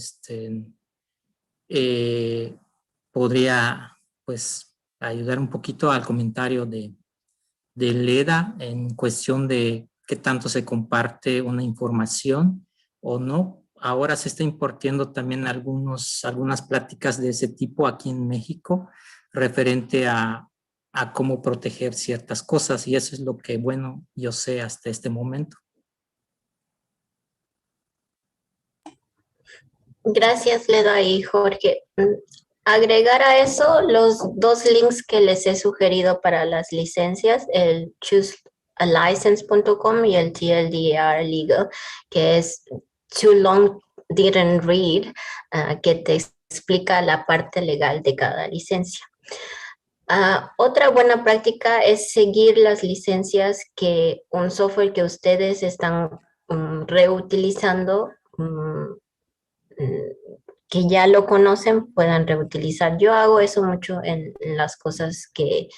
[SPEAKER 7] podría pues ayudar un poquito al comentario de Leda en cuestión de qué tanto se comparte una información o no. Ahora se está impartiendo también algunas pláticas de ese tipo aquí en México referente a cómo proteger ciertas cosas y eso es lo que, bueno, yo sé hasta este momento.
[SPEAKER 2] Gracias, Leda y Jorge. Agregar a eso los dos links que les he sugerido para las licencias, el choosealicense.com y el TLDR Legal, que es Too Long Didn't Read, que te explica la parte legal de cada licencia. Otra buena práctica es seguir las licencias que un software que ustedes están reutilizando, que ya lo conocen, puedan reutilizar. Yo hago eso mucho en las cosas que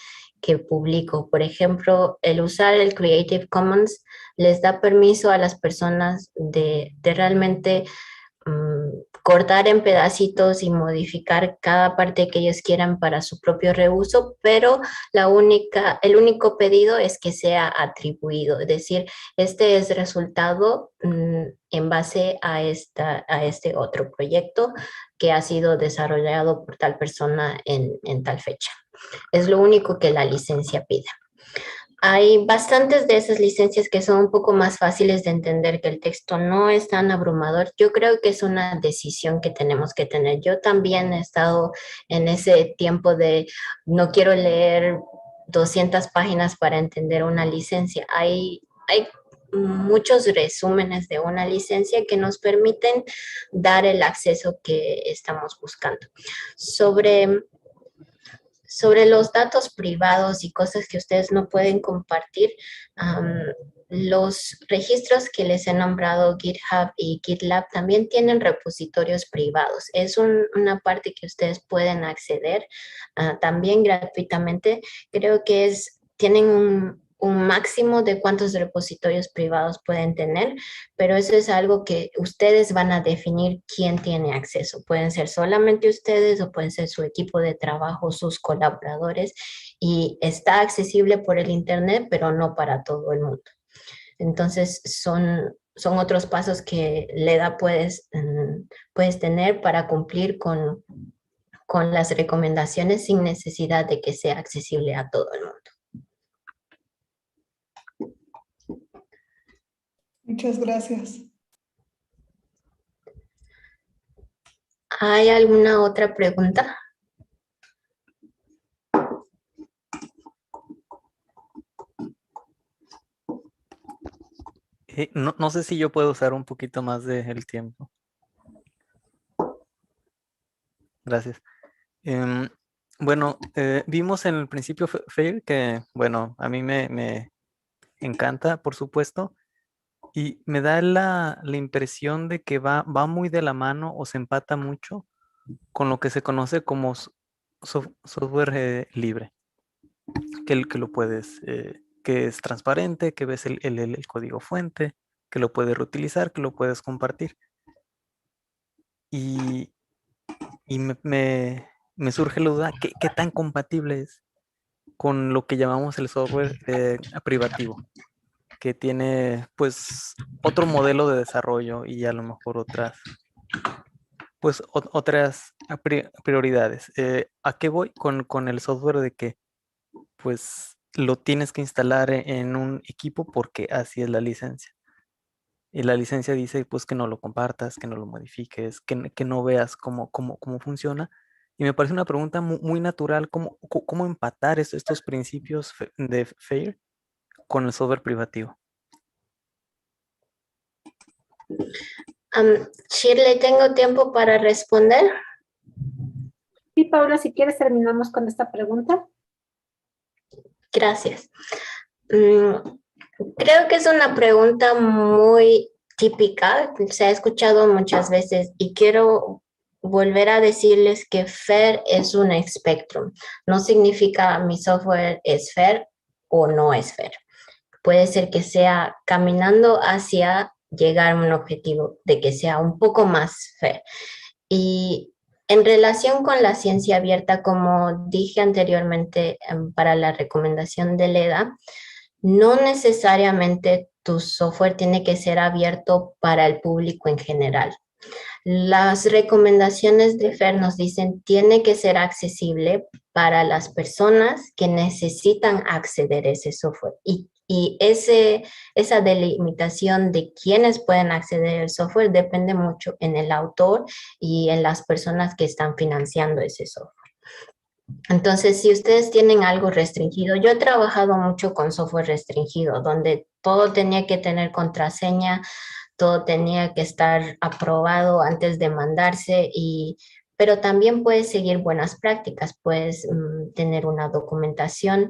[SPEAKER 2] publico. Por ejemplo, el usar el Creative Commons les da permiso a las personas de realmente cortar en pedacitos y modificar cada parte que ellos quieran para su propio reuso, pero el único pedido es que sea atribuido, es decir, este es resultado en base a este otro proyecto que ha sido desarrollado por tal persona en tal fecha. Es lo único que la licencia pide. Hay bastantes de esas licencias que son un poco más fáciles de entender, que el texto no es tan abrumador. Yo creo que es una decisión que tenemos que tener. Yo también he estado en ese tiempo de no quiero leer 200 páginas para entender una licencia. Hay muchos resúmenes de una licencia que nos permiten dar el acceso que estamos buscando. Sobre los datos privados y cosas que ustedes no pueden compartir, los registros que les he nombrado, GitHub y GitLab, también tienen repositorios privados. Es una parte que ustedes pueden acceder también gratuitamente. Creo que tienen un máximo de cuántos repositorios privados pueden tener, pero eso es algo que ustedes van a definir quién tiene acceso. Pueden ser solamente ustedes o pueden ser su equipo de trabajo, sus colaboradores, y está accesible por el internet, pero no para todo el mundo. Entonces, son otros pasos que Leda puedes tener para cumplir con las recomendaciones sin necesidad de que sea accesible a todo el mundo.
[SPEAKER 8] Muchas gracias.
[SPEAKER 2] ¿Hay alguna otra pregunta?
[SPEAKER 6] No sé si yo puedo usar un poquito más del tiempo. Gracias. Bueno, vimos en el principio, FAIR, que, bueno, a mí me encanta, por supuesto, y me da la impresión de que va muy de la mano o se empata mucho con lo que se conoce como software libre, que lo puedes, que es transparente, que ves el código fuente, que lo puedes reutilizar, que lo puedes compartir. Y me surge la duda, ¿qué tan compatible es con lo que llamamos el software privativo? Que tiene pues otro modelo de desarrollo y a lo mejor otras prioridades. ¿A qué voy? Con el software de que pues lo tienes que instalar en un equipo porque así es la licencia. Y la licencia dice pues que no lo compartas, que no lo modifiques, que no veas cómo funciona. Y me parece una pregunta muy natural, ¿cómo empatar estos principios de FAIR con el software privativo?
[SPEAKER 2] Shirley, ¿tengo tiempo para responder?
[SPEAKER 1] Sí, Paula, si quieres terminamos con esta pregunta.
[SPEAKER 2] Gracias. Creo que es una pregunta muy típica, se ha escuchado muchas veces y quiero volver a decirles que FAIR es un espectro. No significa mi software es FAIR o no es FAIR. Puede ser que sea caminando hacia llegar a un objetivo de que sea un poco más FAIR. Y en relación con la ciencia abierta, como dije anteriormente para la recomendación de Leda, no necesariamente tu software tiene que ser abierto para el público en general. Las recomendaciones de FAIR nos dicen tiene que ser accesible para las personas que necesitan acceder a ese software y Y esa delimitación de quiénes pueden acceder al software depende mucho en el autor y en las personas que están financiando ese software. Entonces, si ustedes tienen algo restringido, yo he trabajado mucho con software restringido, donde todo tenía que tener contraseña, todo tenía que estar aprobado antes de mandarse, pero también puedes seguir buenas prácticas, puedes tener una documentación.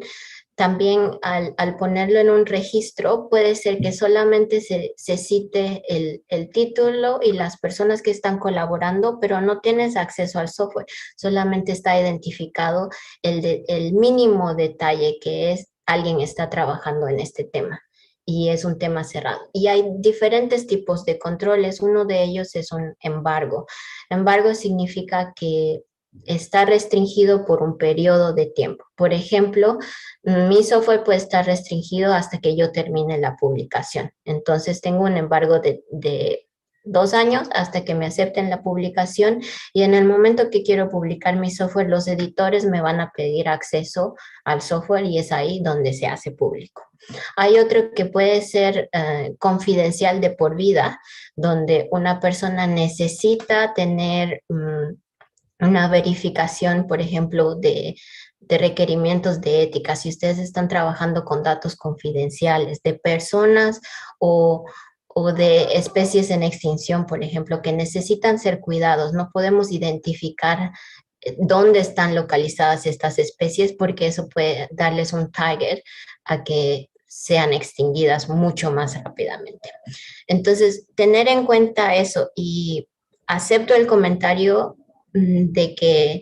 [SPEAKER 2] También al ponerlo en un registro, puede ser que solamente se cite el título y las personas que están colaborando, pero no tienes acceso al software. Solamente está identificado el mínimo detalle que es alguien está trabajando en este tema. Y es un tema cerrado. Y hay diferentes tipos de controles. Uno de ellos es un embargo. Embargo significa que está restringido por un periodo de tiempo. Por ejemplo, mi software puede estar restringido hasta que yo termine la publicación. Entonces tengo un embargo de 2 años hasta que me acepten la publicación, y en el momento que quiero publicar mi software, los editores me van a pedir acceso al software y es ahí donde se hace público. Hay otro que puede ser confidencial de por vida, donde una persona necesita tener una verificación, por ejemplo, de requerimientos de ética. Si ustedes están trabajando con datos confidenciales de personas o de especies en extinción, por ejemplo, que necesitan ser cuidados, no podemos identificar dónde están localizadas estas especies porque eso puede darles un target a que sean extinguidas mucho más rápidamente. Entonces, tener en cuenta eso, y acepto el comentario de que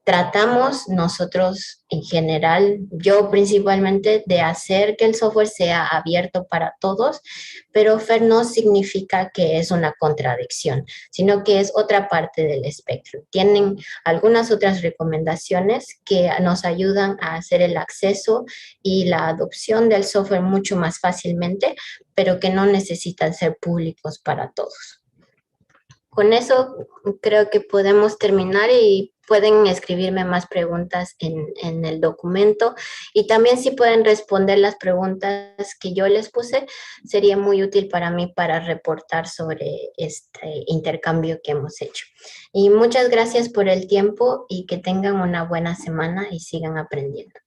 [SPEAKER 2] tratamos nosotros en general, yo principalmente, de hacer que el software sea abierto para todos, pero FAIR no significa que es una contradicción, sino que es otra parte del espectro. Tienen algunas otras recomendaciones que nos ayudan a hacer el acceso y la adopción del software mucho más fácilmente, pero que no necesitan ser públicos para todos. Con eso creo que podemos terminar y pueden escribirme más preguntas en el documento, y también si pueden responder las preguntas que yo les puse, sería muy útil para mí para reportar sobre este intercambio que hemos hecho. Y muchas gracias por el tiempo y que tengan una buena semana y sigan aprendiendo.